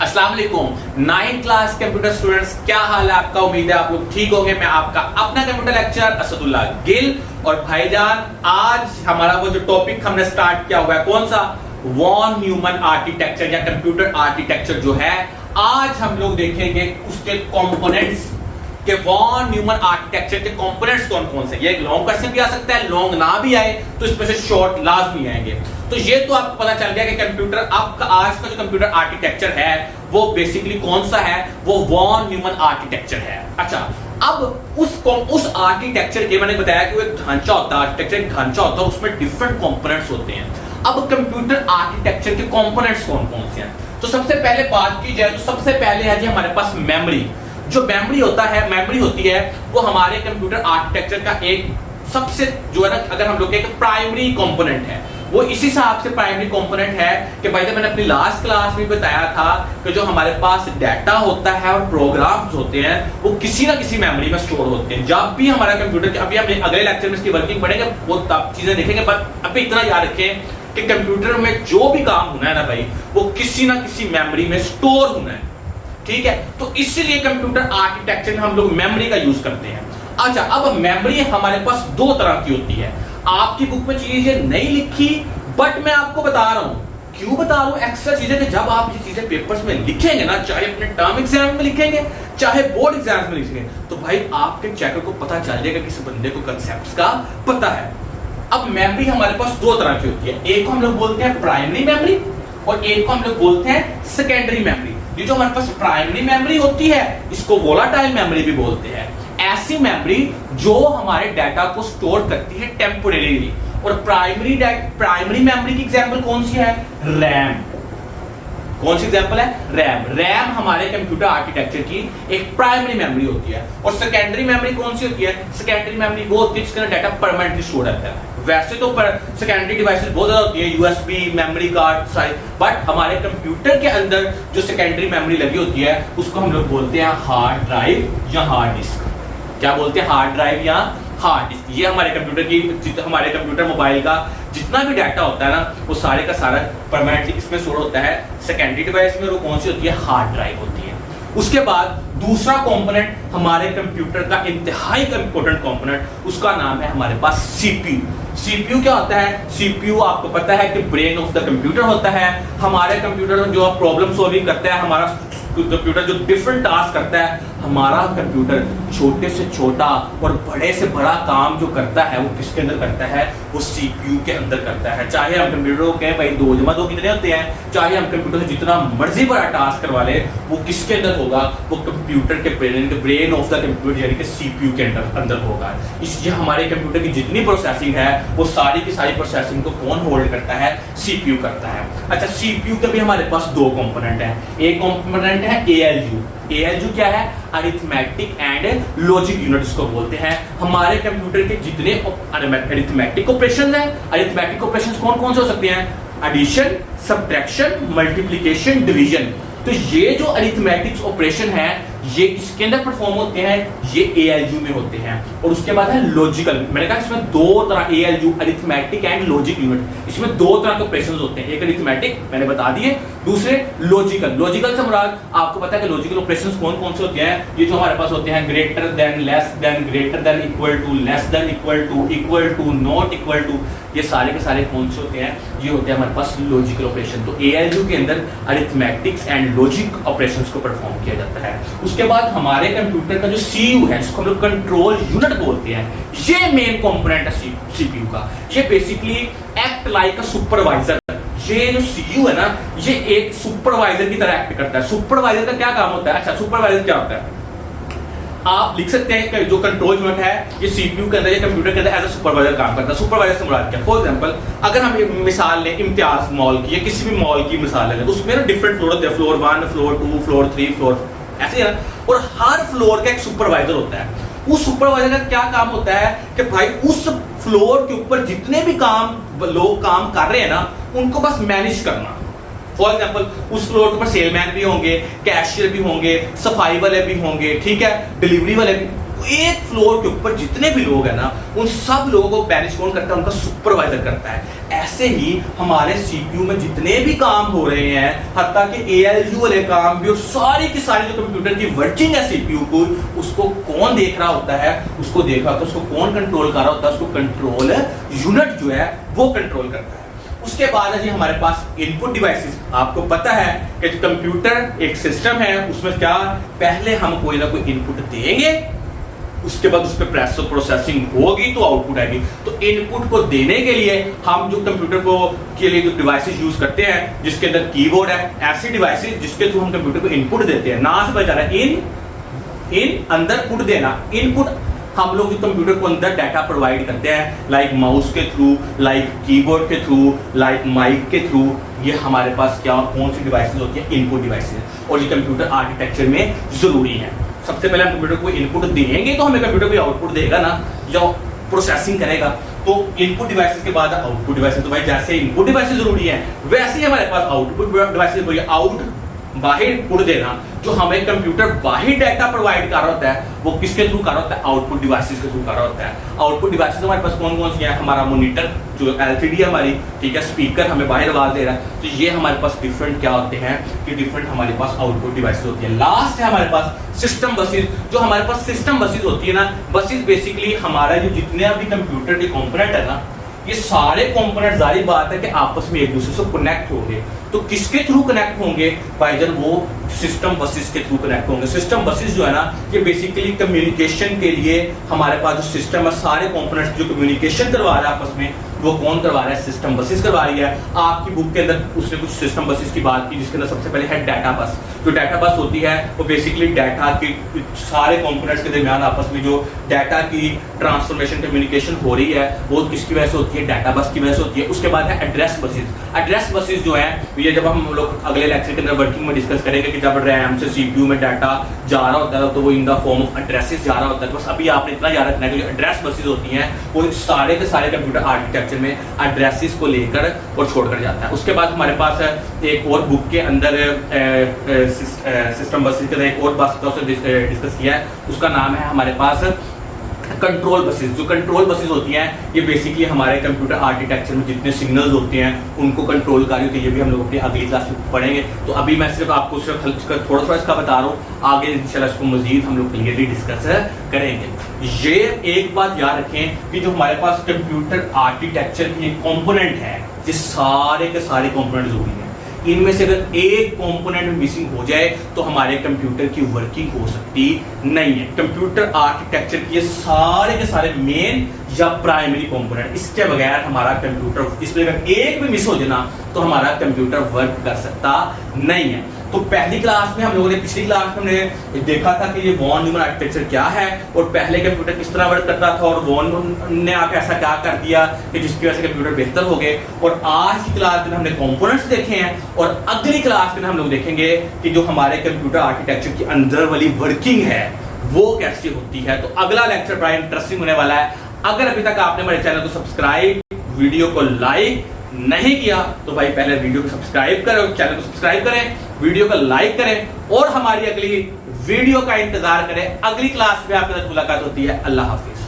अस्सलाम वालेकुम 9th class computer students, क्या हाल है आपका। उम्मीद है आप लोग ठीक होंगे। मैं आपका अपना कंप्यूटर लेक्चरर असदुल्ला गिल। और भाईजान, आज हमारा वो जो टॉपिक हमने स्टार्ट किया हुआ है, कौन सा, वॉन न्यूमन आर्किटेक्चर या कंप्यूटर आर्किटेक्चर जो है, आज हम लोग देखेंगे उसके कंपोनेंट्स के वॉन न्यूमन आर्किटेक्चर के कंपोनेंट्स कौन कौन से। ये एक लॉन्ग क्वेश्चन भी आ सकता है, लॉन्ग ना भी आए तो इसमें से शॉर्ट लाजमी आएंगे। तो ये तो आपको पता चल गया कि कंप्यूटर आपका आज का जो कंप्यूटर आर्किटेक्चर है वो बेसिकली कौन सा है, वो वॉन न्यूमन आर्किटेक्चर है। अच्छा, अब उस आर्किटेक्चर के मैंने बताया कि वो एक ढांचा होता है, आर्किटेक्चर एक ढांचा होता है, उसमें डिफरेंट कंपोनेंट्स होते हैं। अब कंप्यूटर आर्किटेक्चर के कंपोनेंट्स कौन कौन से हैं, तो सबसे पहले बात की जाए तो सबसे पहले है जी हमारे पास मेमोरी। जो मेमोरी होता है, मेमोरी होती है वो हमारे कंप्यूटर आर्किटेक्चर का एक सबसे जो है ना, अगर हम लोग एक प्राइमरी कंपोनेंट है, वो इसी हिसाब से प्राइमरी कंपोनेंट है कि भाई मैंने अपनी लास्ट क्लास में बताया था कि जो हमारे पास डाटा होता है और प्रोग्राम्स होते हैं वो किसी ना किसी मेमोरी में स्टोर होते हैं। जब भी हमारा कंप्यूटर, अभी हम अगले लेक्चर में इसकी वर्किंग पढ़ेंगे, वो तब चीजें देखेंगे, बट अभी इतना याद रखें कि कंप्यूटर में जो भी काम होना है ना भाई, वो किसी ना किसी मेमोरी में स्टोर होना है, ठीक है। तो इसीलिए कंप्यूटर आर्किटेक्चर में हम लोग मेमोरी का यूज करते हैं। अच्छा, अब मेमोरी हमारे पास दो तरह की होती है। आपकी बुक में चीजें नहीं लिखी, बट मैं आपको बता रहा हूं। क्यों बता रहा हूं एक्स्ट्रा चीजें, कि जब आप ये चीजें पेपर्स में लिखेंगे ना, चाहे अपने टर्म एग्जाम में लिखेंगे चाहे बोर्ड एग्जाम में लिखेंगे, तो भाई आपके चेकर को पता चल जाएगा किसी बंदे को कंसेप्ट्स का पता है। अब मेमोरी हमारे पास दो तरह की होती है, एक को हम लोग बोलते हैं प्राइमरी मेमोरी और एक को हम लोग बोलते हैं सेकेंडरी मेमोरी। ये जो हमारे पास प्राइमरी मेमोरी होती है इसको वोलाटाइल मेमोरी भी बोलते हैं। ऐसी मेमोरी जो हमारे डाटा को स्टोर करती है टेम्पोरेरीली। और प्राइमरी मेमोरी की एग्जांपल कौन सी है, रैम। कौन सी एग्जांपल है, रैम। रैम हमारे कंप्यूटर आर्किटेक्चर की एक प्राइमरी मेमोरी होती है। और सेकेंडरी मेमोरी कौन सी होती है, सेकेंडरी मेमोरी वो होती है जिसका डाटा परमानेंटली स्टोर रहता है। वैसे तो सेकेंडरी डिवाइसेस बहुत ज्यादा होती है, यूएसबी, मेमोरी कार्ड सारी, बट हमारे कंप्यूटर के अंदर जो सेकेंडरी मेमोरी लगी होती है उसको हम लोग बोलते हैं हार्ड ड्राइव या हार्ड डिस्क। क्या बोलते हैं, हार्ड ड्राइव या हार्ड डिस्क। ये हमारे कंप्यूटर मोबाइल का जितना भी डाटा होता है ना, वो सारे का सारा परमानेंटली इसमें स्टोर होता है सेकेंडरी डिवाइस में। वो कौन सी होती है, हार्ड ड्राइव होती है। उसके बाद दूसरा कंपोनेंट हमारे कंप्यूटर का इंतहाई इंपॉर्टेंट कंपोनेंट, उसका नाम है हमारे पास सीपीयू। सीपीयू क्या होता है, सीपीयू आपको पता है कि ब्रेन ऑफ द कंप्यूटर होता है। हमारे कंप्यूटर में जो प्रॉब्लम सॉल्विंग करता है, हमारा कंप्यूटर जो डिफरेंट टास्क करता है, हमारा कंप्यूटर छोटे से छोटा और बड़े से बड़ा काम जो करता है वो किसके अंदर करता है, वो सीपीयू के अंदर करता है। चाहे हम कंप्यूटर को कहें भाई 2 + 2 कितने होते हैं, चाहे हम कंप्यूटर से जितना मर्जी बड़ा टास्क करवा ले, वो किसके अंदर होगा, वो कंप्यूटर के ब्रेन ऑफ द कंप्यूटर यानी कि सीपीयू के अंदर होगा। इसलिए हमारे कंप्यूटर की जितनी प्रोसेसिंग है वो सारी की सारी प्रोसेसिंग को कौन होल्ड करता है, सीपीयू करता है। अच्छा, सीपीयू के भी हमारे पास दो कंपोनेंट है। एक कंपोनेंट है एएलयू। एएलयू क्या है, अरिथमेटिक एंड लॉजिक यूनिट इसको बोलते हैं। हमारे कंप्यूटर के जितने अरिथमेटिक ऑपरेशंस हैं, अरिथमेटिक ऑपरेशंस कौन कौन से हो सकते हैं, एडिशन, सब्ट्रैक्शन, मल्टीप्लिकेशन, डिवीजन। तो ये जो अरिथमेटिक ऑपरेशन है ये किसके अंदर परफॉर्म होते हैं, ये एएलयू में होते हैं। और उसके बाद है लॉजिकल। मैंने कहा इसमें दो तरह, ALU arithmetic and logic unit, इसमें दो तरह के ऑपरेशंस होते हैं। एक अरिथमेटिक मैंने बता दिए, दूसरे लॉजिकल। लॉजिकल से मुराद आपको पता है कि लॉजिकल ऑपरेशंस कौन कौन से होते हैं, ये जो हमारे पास होते हैं greater than, less than, greater than, equal to, less than, equal to, not equal to, ये सारे के सारे कौन से होते हैं, ये होते हैं हमारे पास लॉजिकल ऑपरेशन। तो एएलयू के अंदर अरिथमेटिक्स एंड लॉजिक ऑपरेशंस को परफॉर्म किया जाता है। उसके बाद हमारे कंप्यूटर का जो सीयू है, जिसको हम लोग कंट्रोल यूनिट बोलते हैं, ये मेन कंपोनेंट है सीपीयू का। ये basically act like a supervisor. ये जो सीयू है ना, ये एक सुपरवाइजर की तरह एक्ट करता है। सुपरवाइजर का क्या काम होता है, अच्छा सुपरवाइजर क्या होता है, आप लिख सकते हैं कि जो कंट्रोल यूनिट है ये सीपीयू के अंदर या कंप्यूटर के अंदर एज अ सुपरवाइजर काम करता है। सुपरवाइजर से मुराद क्या, फॉर एग्जांपल अगर हम एक मिसाल लें इम्तियाज मॉल की या किसी भी मॉल की मिसाल लें, तो उसमें ना डिफरेंट फ्लोर होते हैं, फ्लोर 1, फ्लोर 2, फ्लोर 3, फ्लोर ऐसे है ना। और हर फ्लोर का एक सुपरवाइजर होता है। उस सुपरवाइजर का क्या काम होता है कि भाई उस फ्लोर के ऊपर जितने भी लोग काम कर रहे हैं ना, उनको बस मैनेज करना। फॉर एग्जाम्पल उस फ्लोर के ऊपर सेलमैन भी होंगे, कैशियर भी होंगे, सफाई वाले भी होंगे, ठीक है, डिलीवरी वाले भी, एक फ्लोर के ऊपर जितने भी लोग हैं ना, उन सब लोगों को मैनेज कौन करता है? उनका सुपरवाइजर करता है। ऐसे ही हमारे सीपीयू में जितने भी काम हो रहे हैं, हत्ता कि एएलयू वाले काम भी, और सारी की सारी जो कंप्यूटर की वर्किंग है सीपीयू को, उसको कौन देख रहा होता है? उसको देख रहा होता है, उसको कौन कंट्रोल कर रहा होता है? उसको कंट्रोल यूनिट जो है वो कंट्रोल करता है। उसके बाद है जी हमारे पास इनपुट डिवाइसेस। आपको पता है कि कंप्यूटर एक सिस्टम है, उसमें क्या पहले हम कोई ना कोई इनपुट देंगे, उसके बाद उस पर प्रोसेसिंग होगी तो आउटपुट आएगी। तो इनपुट को देने के लिए हम जो कंप्यूटर को के लिए जो डिवाइसेस यूज करते हैं, जिसके अंदर कीबोर्ड है, ऐसी डिवाइसेस जिसके थ्रू हम कंप्यूटर को इनपुट देते हैं। ना से बचा रहा है इन अंदर पुट देना। इनपुट हम लोग जो कंप्यूटर को अंदर डाटा प्रोवाइड करते हैं, लाइक माउस के थ्रू, लाइक कीबोर्ड के थ्रू, लाइक माइक के थ्रू, ये हमारे पास क्या कौन सी डिवाइसेस होती है? Input devices. और ये कंप्यूटर आर्किटेक्चर में जरूरी है। सबसे पहले हम कंप्यूटर को इनपुट देंगे तो हमें कंप्यूटर को आउटपुट देगा ना, जो प्रोसेसिंग करेगा। तो इनपुट डिवाइसेस के बाद आउटपुट डिवाइसेस। तो भाई जैसे इनपुट डिवाइसेस जरूरी है, वैसे ही हमारे पास आउटपुट डिवाइसेस जरूरी है। आउट बाहर पुट देना, जो हमें कंप्यूटर बाहर डाटा प्रोवाइड कर रहा होता है, वो किसके थ्रू कर रहा होता है? आउटपुट डिवाइसेस के थ्रू कर रहा होता है। आउटपुट डिवाइसेस हमारे पास कौन कौन सी है? हमारा मॉनिटर जो एलसीडी है हमारी, ठीक है, स्पीकर हमें बाहर आवाज दे रहा है। तो ये हमारे पास डिफरेंट क्या होते हैं कि डिफरेंट हमारे पास आउटपुट डिवाइसेस होती है। लास्ट है हमारे पास सिस्टम बसेस। जो हमारे पास सिस्टम बसेस होती है ना, बसेस बेसिकली हमारा जो जितने भी कंप्यूटर के कंपोनेंट है ना, ये सारे कंपोनेंट, जारी बात है कि आपस में एक दूसरे से कनेक्ट होंगे। तो किसके थ्रू कनेक्ट होंगे? भाईजान वो सिस्टम बसेस के थ्रू कनेक्ट होंगे। सिस्टम बसेस जो है ना, ये बेसिकली कम्युनिकेशन के लिए हमारे पास जो सिस्टम है, सारे कंपोनेंट्स जो कम्युनिकेशन करवा रहा है आपस में, वो कौन करवा रहा है? सिस्टम बसेस करवा रही है। आपकी बुक के अंदर उसने कुछ सिस्टम बसेस की बात की, जिसके अंदर सबसे पहले है डाटा बस। जो डाटा बस होती है वो बेसिकली डाटा के सारे कंपोनेंट्स के दरमियान आपस में जो डाटा की ट्रांसफॉर्मेशन कम्युनिकेशन हो रही है, वो किसकी वजह से होती है? डाटा बस की वजह से होती है। उसके बाद है एड्रेस बसेस। एड्रेस बसेस जो है, ये जब हम लोग अगले लेक्चर के अंदर वर्किंग में डिस्कस करेंगे कि जब रैम से सीपीयू में डाटा जा रहा होता है तो वो in the form of addresses जा रहा होता है। बस अभी आपने इतना याद रखना है कि जो एड्रेस बसेस होती हैं, वो सारे के सारे कंप्यूटर आर्किटेक्चर में एड्रेसेस को लेकर और छोड़कर जाता है। उसके बाद हमारे पास एक और बुक के अंदर सिस्टम बसेस के एक और बात डिस्कस किया है, उसका नाम है हमारे पास कंट्रोल बसेस। जो कंट्रोल बसेस होती हैं, ये बेसिकली हमारे कंप्यूटर आर्किटेक्चर में जितने सिग्नल्स होते हैं उनको कंट्रोल कर रही होती है। ये भी हम लोग अपनी अगली क्लास में पढ़ेंगे। तो अभी मैं सिर्फ आपको सिर्फ थोड़ा थोड़ा इसका बता रहा हूँ, आगे इंशाल्लाह इसको मजीद हम लोग क्लियरली डिस्कस करेंगे। ये एक बात याद रखें कि जो हमारे पास कंप्यूटर आर्किटेक्चर की कंपोनेंट है, ये सारे के सारे कंपोनेंट जरूरी हैं। इनमें से अगर एक कंपोनेंट मिसिंग हो जाए तो हमारे कंप्यूटर की वर्किंग हो सकती नहीं है। कंप्यूटर आर्किटेक्चर के सारे के सारे मेन या प्राइमरी कंपोनेंट, इसके बगैर हमारा कंप्यूटर, इसमें अगर एक भी मिस हो जाए तो हमारा कंप्यूटर वर्क कर सकता नहीं है। तो पहली क्लास में हम लोगों ने, पिछली क्लास में हमने देखा था कि ये वॉन न्यूमन आर्किटेक्चर क्या है और पहले कंप्यूटर किस तरह वर्क करता था, और वॉन ने आके ऐसा क्या कर दिया कि जिसकी वजह से कंप्यूटर बेहतर हो गए। और आज की क्लास में हमने कंपोनेंट्स देखे हैं, और अगली क्लास में हम लोग देखेंगे कि जो हमारे कंप्यूटर आर्किटेक्चर की अंदर वाली वर्किंग है वो कैसी होती है। तो अगला लेक्चर बड़ा इंटरेस्टिंग होने वाला है। अगर अभी तक आपने हमारे चैनल को सब्सक्राइब, वीडियो को लाइक नहीं किया तो भाई पहले वीडियो को सब्सक्राइब करें और चैनल को सब्सक्राइब करें, वीडियो को लाइक करें और हमारी अगली वीडियो का इंतजार करें। अगली क्लास में आपके साथ मुलाकात होती है। अल्लाह हाफिज।